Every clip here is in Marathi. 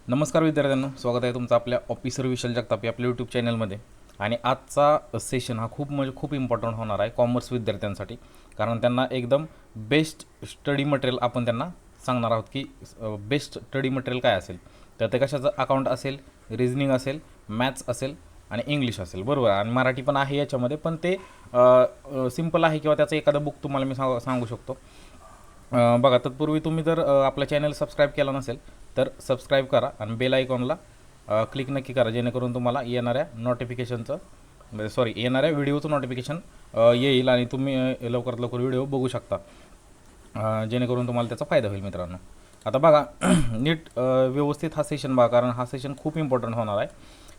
नमस्कार विद्यार्थ्यांनो, स्वागत आहे तुमचं आपल्या ऑफिसर विशाल जगताप या आपल्या यूट्यूब चॅनलमध्ये. आणि आजचा सेशन हा खूप इम्पॉर्टंट होणार आहे कॉमर्स विद्यार्थ्यांसाठी, कारण त्यांना एकदम बेस्ट स्टडी मटेरियल आपण त्यांना सांगणार आहोत की बेस्ट स्टडी मटेरियल काय असेल. तर ते कशाचं अकाउंट असेल, रिझनिंग असेल, मॅथ्स असेल आणि इंग्लिश असेल, बरोबर. आणि मराठी पण आहे याच्यामध्ये, पण ते सिम्पल आहे किंवा त्याचं एखादं बुक तुम्हाला मी सांगू शकतो. बघा, तत्पूर्वी तुम्ही जर आपलं चॅनल सबस्क्राईब केला नसेल तर सबस्क्राईब करा आणि बेल आयकॉनला क्लिक नक्की करा, जेणेकरून तुम्हाला येणाऱ्या येणाऱ्या व्हिडिओचं नोटिफिकेशन येईल आणि तुम्ही लवकरात लवकर व्हिडिओ बघू शकता, जेणेकरून तुम्हाला त्याचा फायदा होईल मित्रांनो. आता बघा, नीट व्यवस्थित हा सेशन बघा, कारण हा सेशन खूप इम्पॉर्टंट होणार आहे.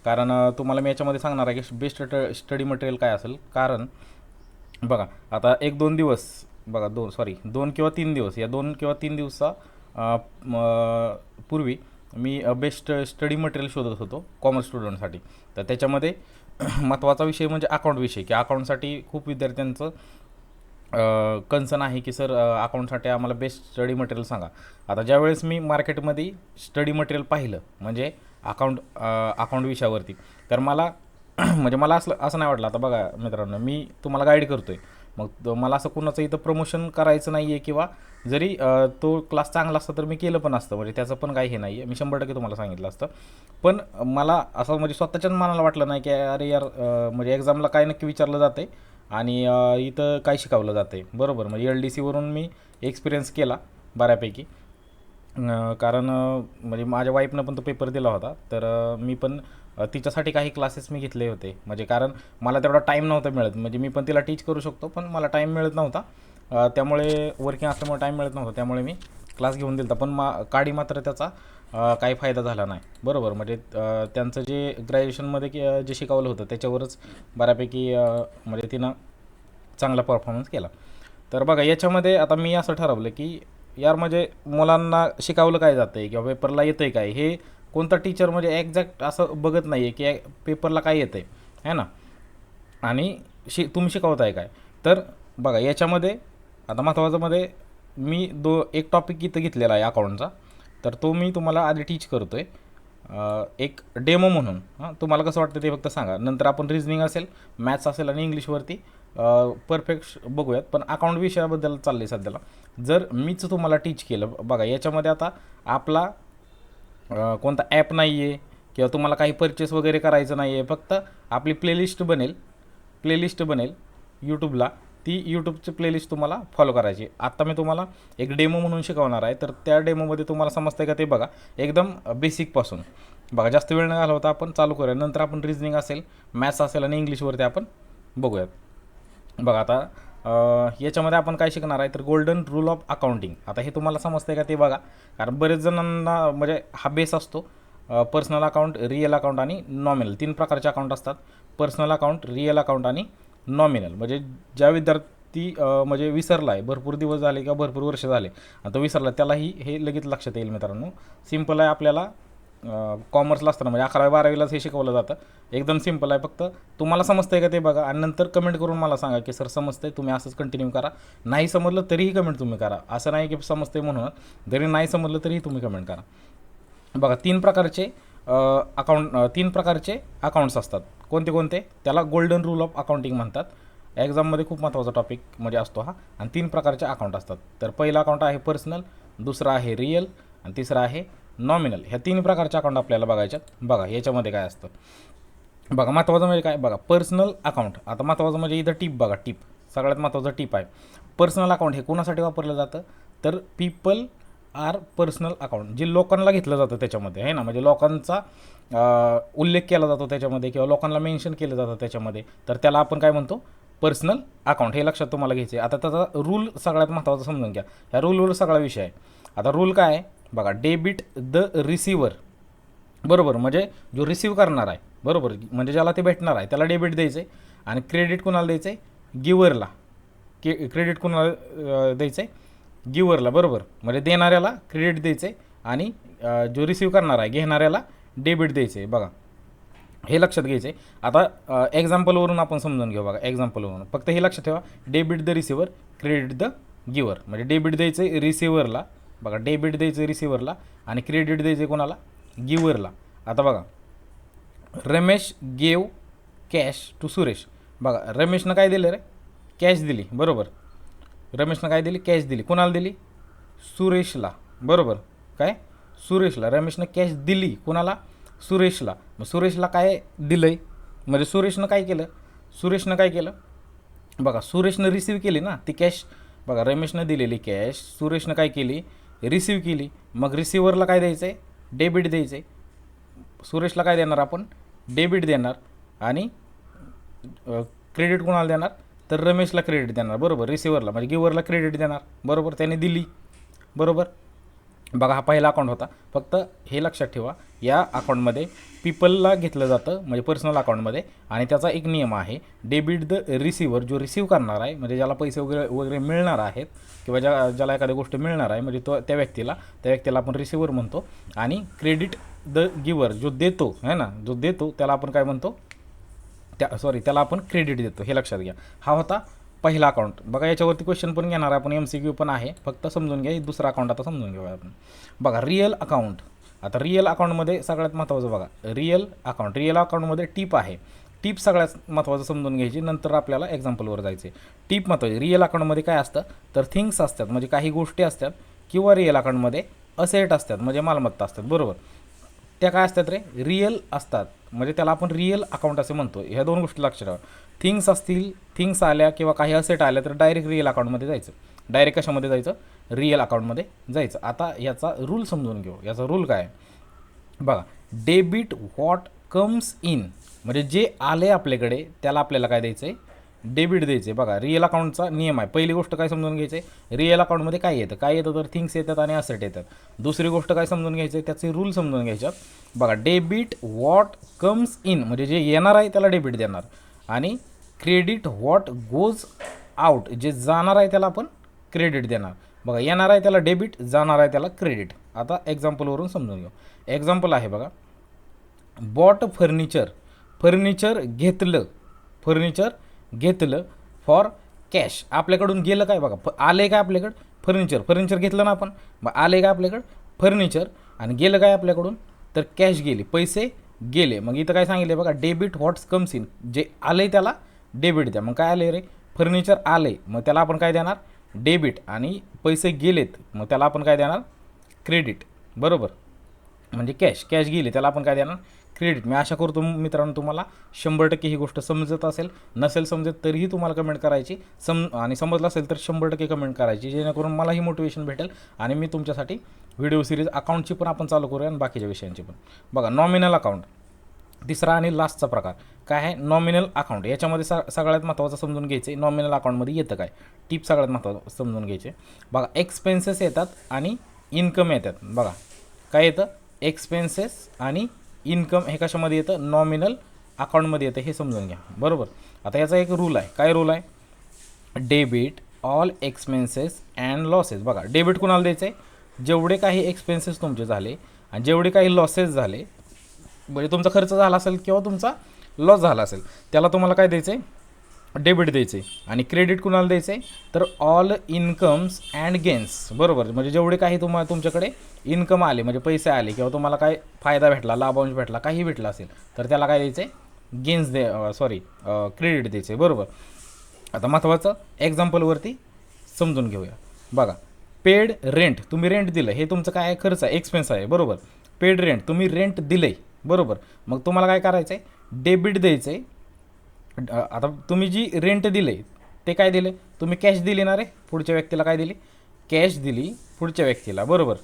कारण तुम्हाला मी याच्यामध्ये सांगणार आहे की बेस्ट स्टडी मटेरियल काय असेल. कारण बघा, आता 1-2 दिवस, बघा 2 किंवा 3 दिवस, या 2 किंवा 3 दिवसा पूर्वी मी बेस्ट स्टडी मटेरियल शोधत होतो कॉमर्स स्टुडंटसाठी. तर त्याच्यामध्ये महत्त्वाचा विषय म्हणजे अकाउंट विषय, की अकाउंटसाठी खूप विद्यार्थ्यांचं कन्सर्न आहे की सर अकाउंटसाठी आम्हाला बेस्ट स्टडी मटेरियल सांगा. आता ज्यावेळेस मी मार्केटमध्ये स्टडी मटेरियल पाहिलं म्हणजे अकाउंट विषयावरती, तर मला म्हणजे मला असं नाही वाटलं. आता बघा मित्रांनो, मी तुम्हाला गाईड करतो आहे, मग मला असं कुणाचं इथं प्रमोशन करायचं नाही आहे, किंवा जरी तो क्लास चांगला असता तर मी केलं पण असतं, म्हणजे त्याचं पण काही हे नाही आहे, मी 100% तुम्हाला सांगितलं असतं. पण मला असं म्हणजे स्वतःच्याच मनाला वाटलं नाही की अरे यार, म्हणजे एक्झामला काय नक्की विचारलं जातं आहे आणि इथं काय शिकवलं जातं आहे, बरोबर. म्हणजे LDCवरून मी एक्सपिरियन्स केला बऱ्यापैकी. कारण म्हणजे माझ्या वाईफनं पण तो पेपर दिला होता, तर मी पण तिच्यासाठी काही क्लासेस मी घेतले होते, म्हणजे कारण मला तेवढा टाईम नव्हता मिळत. म्हणजे मी पण तिला टीच करू शकतो, पण मला टाईम मिळत नव्हता. त्यामुळे वर्किंग असल्यामुळे टाईम मिळत नव्हता, त्यामुळे मी क्लास घेऊन दिला होता. पण काडी मात्र त्याचा काही फायदा झाला नाही, बरोबर. म्हणजे त्यांचं जे ग्रॅज्युएशनमध्ये जे शिकवलं होतं त्याच्यावरच बऱ्यापैकी म्हणजे तिनं चांगला परफॉर्मन्स केला. तर बघा, याच्यामध्ये आता मी असं ठरवलं की यार, म्हणजे मुलांना शिकवलं काय जातं आहे किंवा पेपरला येतं आहे काय, हे कोणता टीचर म्हणजे एक्झॅक्ट असं बघत नाही आहे की पेपरला काय येतं आहे ना, आणि तुम्ही शिकवताय काय. तर बघा, याच्यामध्ये आता महत्त्वाचं मी एक टॉपिक इथं घेतलेला आहे अकाउंटचा, तर तो मी तुम्हाला आधी टीच करतो आहे एक डेमो म्हणून. तुम्हाला कसं वाटतं ते फक्त सांगा. नंतर आपण रिझनिंग असेल, मॅथ्स असेल आणि इंग्लिशवरती परफेक्ट बघूयात. पण अकाउंट विषयाबद्दल चाललं आहे सध्याला. जर मीच तुम्हाला टीच केलं, बघा याच्यामध्ये आता आपला कोणता ॲप नाही आहे किंवा तुम्हाला काही परचेस वगैरे करायचं नाही आहे, फक्त आपली प्लेलिस्ट बनेल यूट्यूबला. ती यूट्यूबची प्लेलिस्ट तुम्हाला फॉलो करायची. आत्ता मी तुम्हाला एक डेमो म्हणून शिकवणार आहे, तर त्या डेमोमध्ये तुम्हाला समजतं का ते बघा, एकदम बेसिकपासून. बघा, जास्त वेळ न घालवता आपण चालू करूया. नंतर आपण रिझनिंग असेल, मॅथ्स असेल आणि इंग्लिशवरती आपण बघूयात. बघा, आता याच्यामध्ये आपण काय शिकणार आहे, तर गोल्डन रूल ऑफ अकाउंटिंग. आता हे तुम्हाला समजतं का ते बघा, कारण बरेच जणांना म्हणजे हा बेस असतो. पर्सनल अकाउंट, रिअल अकाउंट आणि नॉमिनल, 3 प्रकारचे अकाउंट असतात. पर्सनल अकाउंट, रिअल अकाउंट आणि नॉमिनल. म्हणजे ज्या विद्यार्थी म्हणजे विसरला आहे, भरपूर दिवस झाले किंवा भरपूर वर्ष झाले आता विसरला, त्यालाही हे लगेच लक्षात येईल मित्रांनो. सिम्पल आहे. आपल्याला कॉमर्सला असताना म्हणजे 11वी-12वीलाच हे शिकवलं जातं. एकदम सिम्पल आहे. फक्त तुम्हाला समजतं आहे का ते बघा, आणि नंतर कमेंट करून मला सांगा की सर समजतं आहे, तुम्ही असंच कंटिन्यू करा. नाही समजलं तरीही कमेंट तुम्ही करा, असं नाही की समजतं आहे म्हणून. जरी नाही समजलं तरीही तुम्ही कमेंट करा. बघा, 3 प्रकारचे अकाउंट्स असतात. कोणते? त्याला गोल्डन रूल ऑफ अकाउंटिंग म्हणतात. एक्झाममध्ये खूप महत्त्वाचा टॉपिक म्हणजे असतो हा. आणि 3 प्रकारचे अकाउंट असतात. तर पहिला अकाउंट आहे पर्सनल, दुसरा आहे रिअल आणि तिसरा आहे नॉमिनल. ह्या 3 प्रकारचे अकाउंट आपल्याला बघायच्यात. बघा, याच्यामध्ये काय असतं बघा. महत्त्वाचं म्हणजे काय बघा, पर्सनल अकाउंट. आता महत्त्वाचं म्हणजे इथं टिप बघा, सगळ्यात महत्त्वाचं टिप आहे. पर्सनल अकाउंट हे कोणासाठी वापरलं जातं, तर पीपल आर पर्सनल अकाउंट, जे लोकांना घेतलं जातं त्याच्यामध्ये, आहे ना. म्हणजे लोकांचा उल्लेख केला जातो त्याच्यामध्ये किंवा लोकांना मेन्शन केलं जातं त्याच्यामध्ये, तर त्याला आपण काय म्हणतो, पर्सनल अकाउंट. हे लक्षात तुम्हाला घ्यायचं आहे. आता त्याचा रूल सगळ्यात महत्त्वाचा समजून घ्या. ह्या रूलवर सगळा विषय आहे. आता रूल काय आहे बघा, डेबिट द रिसिव्हर, बरोबर. म्हणजे जो रिसीव्ह करणार आहे, बरोबर, म्हणजे ज्याला ते भेटणार आहे त्याला डेबिट द्यायचं आहे. आणि क्रेडिट कुणाला द्यायचं आहे, गिव्हरला. क्रेडिट कुणाला द्यायचं आहे, गिव्हरला, बरोबर. म्हणजे देणाऱ्याला क्रेडिट द्यायचं आहे आणि जो रिसीव्ह करणार आहे, घेणाऱ्याला डेबिट द्यायचं आहे. बघा, हे लक्षात घ्यायचं आहे. आता एक्झाम्पलवरून आपण समजून घेऊ. बघा, एक्झाम्पलवरून फक्त हे लक्षात ठेवा, debit the receiver, credit the giver. म्हणजे डेबिट द्यायचं आहे रिसिव्हरला, बघा, डेबिट द्यायचं आहे रिसिव्हरला आणि क्रेडिट द्यायचं आहे कोणाला, गिवरला. आता बघा, Ramesh gave cash to Suresh. बघा, रमेशनं काय दिलं रे? कॅश दिली, बरोबर. रमेशनं काय दिली? कॅश दिली. कोणाला दिली? सुरेशला, बरोबर. काय? सुरेशला. रमेशनं कॅश दिली कोणाला? सुरेशला. मग सुरेशला काय दिलं आहे? म्हणजे सुरेशनं काय केलं? सुरेशनं काय केलं? बघा, सुरेशनं रिसीव्ह केली ना ती कॅश. बघा, रमेशनं दिलेली कॅश सुरेशनं काय केली? रिसीव्ह केली. मग रिसिव्हरला काय द्यायचं आहे? डेबिट द्यायचं आहे. सुरेशला काय देणार आपण? डेबिट देणार. आणि क्रेडिट कोणाला देणार? तर रमेशला क्रेडिट देणार, बरोबर. रिसिव्हरला म्हणजे गिवरला क्रेडिट देणार, बरोबर. त्याने दिली, बरोबर. बघा, हा पहिला अकाउंट होता. फक्त हे लक्षात ठेवा, या अकाउंटमध्ये पीपलला घेतलं जातं म्हणजे पर्सनल अकाउंटमध्ये. आणि त्याचा एक नियम आहे, डेबिट द रिसिव्हर. जो रिसीव्ह करणार आहे म्हणजे ज्याला पैसे वगैरे मिळणार आहेत किंवा ज्याला एखादी गोष्ट मिळणार आहे म्हणजे तो त्या व्यक्तीला आपण रिसिव्हर म्हणतो. आणि क्रेडिट द गिवर, जो देतो आहे ना, जो देतो त्याला आपण काय म्हणतो? त्याला आपण क्रेडिट देतो. हे लक्षात घ्या. हा होता पहिला अकाउंट. बघा, याच्यावरती क्वेश्चन पण घेणार आहे आपण, MCQ पण आहे, फक्त समजून घ्या. दुसरा अकाउंट आता समजून घेऊया आपण. बघा, रिअल अकाउंट. आता रिअल अकाउंटमध्ये सगळ्यात महत्त्वाचं बघा, रिअल अकाउंटमध्ये टिप आहे. टिप सगळ्यात महत्त्वाचं समजून घ्यायची, नंतर आपल्याला एक्झाम्पलवर जायचे. टिप महत्त्वाची. रिअल अकाउंटमध्ये काय असतं? तर थिंग्स असतात म्हणजे काही गोष्टी असतात, किंवा रिअल अकाउंटमध्ये असेट असतात म्हणजे मालमत्ता असतात, बरोबर. त्या काय असतात रे? रिअल असतात म्हणजे त्याला आपण रिअल अकाउंट असे म्हणतो. ह्या दोन गोष्टी लक्षात ठेवा. थिंग्स असतील, थिंग्स आल्या किंवा काही असेट आल्या तर डायरेक्ट रिअल अकाउंटमध्ये जायचं. डायरेक्ट कशामध्ये जायचं? रिअल अकाउंटमध्ये जायचं. आता याचा रूल समजून घेऊ. याचा रूल काय आहे? बघा, डेबिट व्हॉट कम्स इन म्हणजे जे आले आपल्याकडे त्याला आपल्याला काय द्यायचं आहे? डेबिट द्यायचे. बघा, रिअल अकाउंटचा नियम आहे. पहिली गोष्ट काय समजून घ्यायचं आहे? रिअल अकाउंटमध्ये काय येतं तर थिंग्स येतात आणि असेट येतात. दुसरी गोष्ट काय समजून घ्यायचं आहे? त्याचे रूल समजून घ्यायच्यात. बघा, डेबिट व्हॉट कम्स इन म्हणजे जे येणार आहे त्याला डेबिट देणार. आणि क्रेडिट व्हॉट गोज आउट, जे जाणार आहे त्याला आपण क्रेडिट देणार. बघा, येणार आहे त्याला डेबिट, जाणार आहे त्याला क्रेडिट. आता एक्झाम्पलवरून समजून घेऊ. एक्झाम्पल आहे बघा, बॉट फर्निचर घेतलं फॉर कॅश. आपल्याकडून गेलं काय? बघा, आले काय आपल्याकडं? फर्निचर घेतलं ना आपण, मग आले काय आपल्याकडं? फर्निचर. आणि गेलं काय आपल्याकडून? तर कॅश गेली, पैसे गेले. मग इथं काय सांगितलं बघा, डेबिट व्हॉट्स कम्स इन, जे आले त्याला डेबिट द्या. मग काय आले रे? फर्निचर आले, मग त्याला आपण काय देणार? डेबिट. आणि पैसे गेलेत मग त्याला आपण काय देणार? क्रेडिट, बरोबर. म्हणजे कॅश गेली त्याला आपण काय देणार? क्रेडिट. मी आशा करतो मित्रांनो तुम्हाला 100% ही गोष्ट समजत असेल. नसेल समजत तरीही तुम्हाला कमेंट करायची. आणि समजलं असेल तर 100% कमेंट करायची, जेणेकरून मलाही मोटिवेशन भेटेल आणि मी तुमच्यासाठी व्हिडिओ सिरीज अकाउंटची पण आपण चालू करूया आणि बाकीच्या विषयांची पण. बघा, नॉमिनल अकाउंट. तिसरा आणि लास्टचा प्रकार काय आहे? Nominal account. याच्यामध्ये सगळ्यात महत्त्वाचं समजून घ्यायचं आहे, नॉमिनल अकाउंटमध्ये येतं काय? टिप सगळ्यात महत्त्वाचं समजून घ्यायचे. बघा, एक्सपेन्सेस येतात आणि इन्कम येतात. बघा, काय येतं? एक्सपेन्सेस आणि इन्कम हे कशामध्ये येतं? नॉमिनल अकाउंटमध्ये येतं. हे समजून घ्या, बरोबर. आता याचा एक रूल आहे. काय रूल आहे? Debit all expenses and losses. बघा, डेबिट कुणाला द्यायचं आहे? जेवढे काही एक्सपेन्सेस तुमचे झाले आणि जेवढे काही लॉसेस झाले म्हणजे तुमचा खर्च झाला असेल किंवा तुमचा लॉस झाला असेल त्याला तुम्हाला काय द्यायचं आहे? डेबिट द्यायचं आहे. आणि क्रेडिट कुणाला द्यायचं आहे? तर ऑल इन्कम्स अँड गेन्स, बरोबर. म्हणजे जेवढे काही तुमच्याकडे इन्कम आले म्हणजे पैसे आले किंवा तुम्हाला काय फायदा भेटला, लाभांश भेटला, काही भेटला असेल तर त्याला काय द्यायचं आहे? गेन्स क्रेडिट द्यायचं आहे, बरोबर. आता महत्त्वाचं एक्झाम्पलवरती समजून घेऊया. बघा, पेड रेंट, तुम्ही रेंट दिलं, हे तुमचं काय आहे? खर्च आहे, एक्सपेन्स आहे, बरोबर. पेड रेंट, तुम्ही रेंट दिलं आहे, बरोबर. मग तुम्हाला काय करायचं आहे? डेबिट द्यायचं आहे. आता तुम्ही जी रेंट दिले ते काय दिले? तुम्ही कॅश दिली ना रे, पुढच्या व्यक्तीला काय दिली? कॅश दिली पुढच्या व्यक्तीला, बरोबर.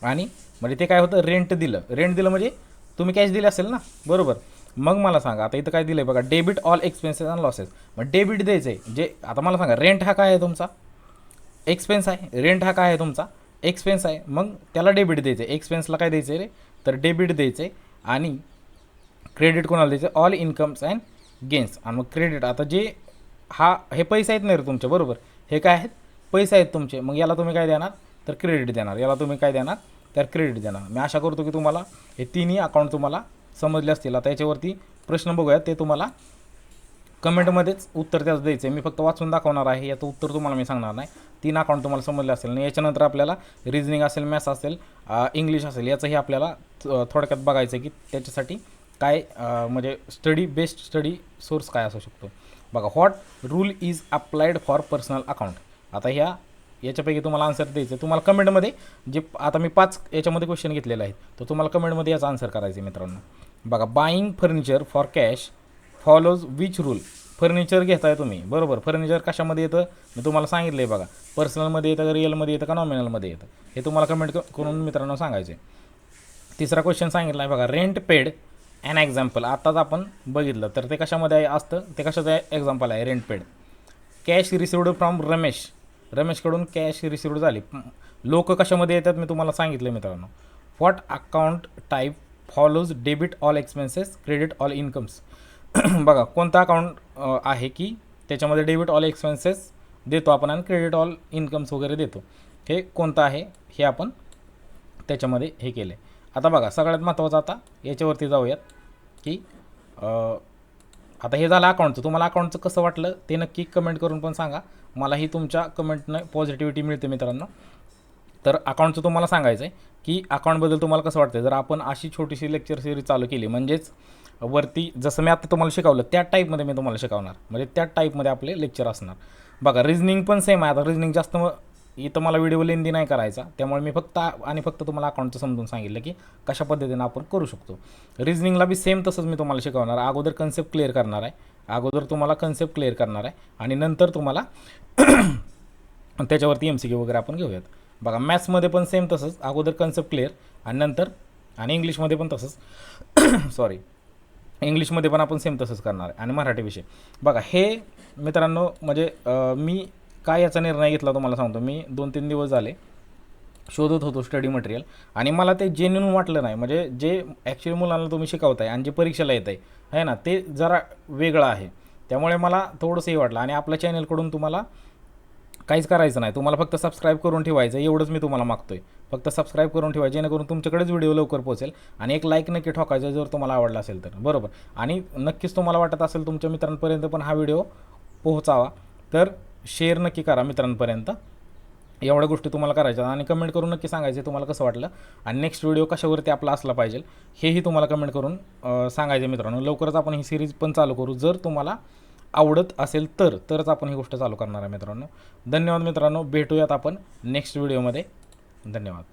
आणि म्हणजे ते काय होतं? रेंट दिलं म्हणजे तुम्ही कॅश दिली असेल ना, बरोबर. मग मला सांगा, आता इथं काय दिलं आहे बघा, debit all expenses and losses. मग डेबिट द्यायचं आहे, जे आता मला सांगा, रेंट हा काय आहे तुमचा? एक्सपेन्स आहे. रेंट हा काय आहे तुमचा? एक्सपेन्स आहे. मग त्याला डेबिट द्यायचं आहे. एक्सपेन्सला काय द्यायचं आहे रे? तर डेबिट द्यायचं आहे. आणि क्रेडिट कोणाला द्यायचं? All incomes and gains. आणि मग क्रेडिट, आता हे पैसे आहेत नाही रे तुमचे, बरोबर. हे काय आहेत? पैसे आहेत तुमचे. मग याला तुम्ही काय देणार? तर क्रेडिट देणार. याला तुम्ही काय देणार? तर क्रेडिट देणार. मी आशा करतो की तुम्हाला हे तिन्ही अकाउंट तुम्हाला समजले असतील. आता याच्यावरती प्रश्न बघूयात, ते तुम्हाला कमेंटमध्येच उत्तर त्याच द्यायचं आहे. मी फक्त वाचून दाखवणार आहे, याचं उत्तर तुम्हाला मी सांगणार नाही. 3 अकाउंट तुम्हाला समजले असेल आणि याच्यानंतर आपल्याला रिजनिंग असेल, मॅथ्स असेल, इंग्लिश असेल, याचंही आपल्याला थोडक्यात बघायचं की त्याच्यासाठी काय म्हणजे बेस्ट स्टडी सोर्स काय असू शकतो. बघा, what rule is applied for personal account. आता याच्यापैकी तुम्हाला आन्सर द्यायचं आहे. तुम्हाला कमेंटमध्ये जे आता मी 5 याच्यामध्ये क्वेश्चन घेतलेले आहेत, तर तुम्हाला कमेंटमध्ये याचा आन्सर करायचं आहे मित्रांनो. बघा, buying furniture for cash follows which rule. Furniture घेताय तुम्ही, बरोबर. फर्निचर कशामध्ये येतं मी तुम्हाला सांगितलं आहे. बघा, पर्सनलमध्ये येतं का रिअलमध्ये येतं का नॉमिनलमध्ये येतं, हे तुम्हाला कमेंट करून मित्रांनो सांगायचं आहे. तिसरा क्वेश्चन सांगितला आहे बघा, रेंट पेड ॲन एक्झाम्पल. आत्ताच आपण बघितलं तर ते कशामध्ये असतं, ते कशाचं एक्झाम्पल आहे rent paid. Cash received from रमेशकडून कॅश रिसिव्ड झाली. लोक कशामध्ये येतात मी तुम्हाला सांगितलं मित्रांनो. What account type follows debit all expenses credit all incomes. बघा, कोणता अकाउंट आहे की त्याच्यामध्ये डेबिट ऑल एक्सपेन्सेस देतो आपण आणि क्रेडिट ऑल इन्कम्स वगैरे देतो. हे कोणतं आहे हे आपण त्याच्यामध्ये हे केलं आहे. आता बघा, सगळ्यात महत्त्वाचं आता याच्यावरती जाऊयात की आता हे झालं अकाउंटचं. तुम्हाला अकाउंटचं कसं वाटलं ते नक्की कमेंट करून पण सांगा. मलाही तुमच्या कमेंटनं पॉझिटिव्हिटी मिळते मित्रांनो. तर अकाउंटचं तुम्हाला सांगायचं आहे की अकाउंटबद्दल तुम्हाला कसं वाटतं. जर आपण अशी छोटीशी लेक्चर सिरीज चालू केली, म्हणजेच वरती जसं मी आता तुम्हाला शिकवलं त्या टाईपमध्ये मी तुम्हाला शिकवणार, म्हणजे त्या टाईपमध्ये आपले लेक्चर असणार. बघा, रिजनिंग पण सेम आहे. आता रिजनिंग जास्त इथं मला व्हिडिओ लेंदी नाही करायचा, त्यामुळे मी फक्त तुम्हाला अकाउंटचं समजून सांगितलं की कशा पद्धतीनं आपण करू शकतो. रिजनिंगला बी सेम तसंच मी तुम्हाला शिकवणार. अगोदर कन्सेप्ट क्लिअर करणार आहे, आणि नंतर तुम्हाला त्याच्यावरती MCQ वगैरे आपण घेऊयात. बघा, मॅथ्समध्ये पण सेम तसंच, अगोदर कन्सेप्ट क्लिअर आणि नंतर, आणि इंग्लिशमध्ये पण तसंच सॉरी इंग्लिशमध्ये पण आपण सेम तसंच करणार आहे. आणि मराठी विषय बघा, हे मित्रांनो म्हणजे मी काय याचा निर्णय घेतला तुम्हाला सांगतो. मी 2-3 दिवस झाले शोधत होतो स्टडी मटेरियल, आणि मला ते जेन्युइन वाटलं नाही. म्हणजे जे ॲक्च्युली मुलांना तुम्ही शिकवताय आणि जे परीक्षेला येत आहे ना, ते जरा वेगळं आहे. त्यामुळे मला थोडंसं हे वाटलं. आणि आपल्या चॅनलकडून तुम्हाला काहीच करायचं नाही, तुम्हाला फक्त सबस्क्राईब करून ठेवायचं, एवढंच मी तुम्हाला मागतो आहे. फक्त सबस्क्राईब करून ठेवा, जेणेकरून तुमच्याकडेच व्हिडिओ लवकर पोहोचेल. आणि एक लाईक नक्की ठोकायचं जर तुम्हाला आवडला असेल तर, बरोबर. आणि नक्कीच तुम्हाला वाटत असेल तुमच्या मित्रांपर्यंत पण हा व्हिडिओ पोहोचावा, तर शेअर नक्की करा मित्रांपर्यंत. एवढ्या गोष्टी तुम्हाला करायच्या, आणि कमेंट करून नक्की सांगायचं तुम्हाला कसं वाटलं, आणि नेक्स्ट व्हिडिओ कशावरती आपला असला पाहिजे हेही तुम्हाला कमेंट करून सांगायचं मित्रांनो. लवकरच आपण ही सिरीज पण चालू करू, जर तुम्हाला आवडत असेल तरच आपण ही गोष्ट चालू करणार आहे मित्रांनो. धन्यवाद मित्रांनो, भेटूयात आपण नेक्स्ट व्हिडिओमध्ये. धन्यवाद.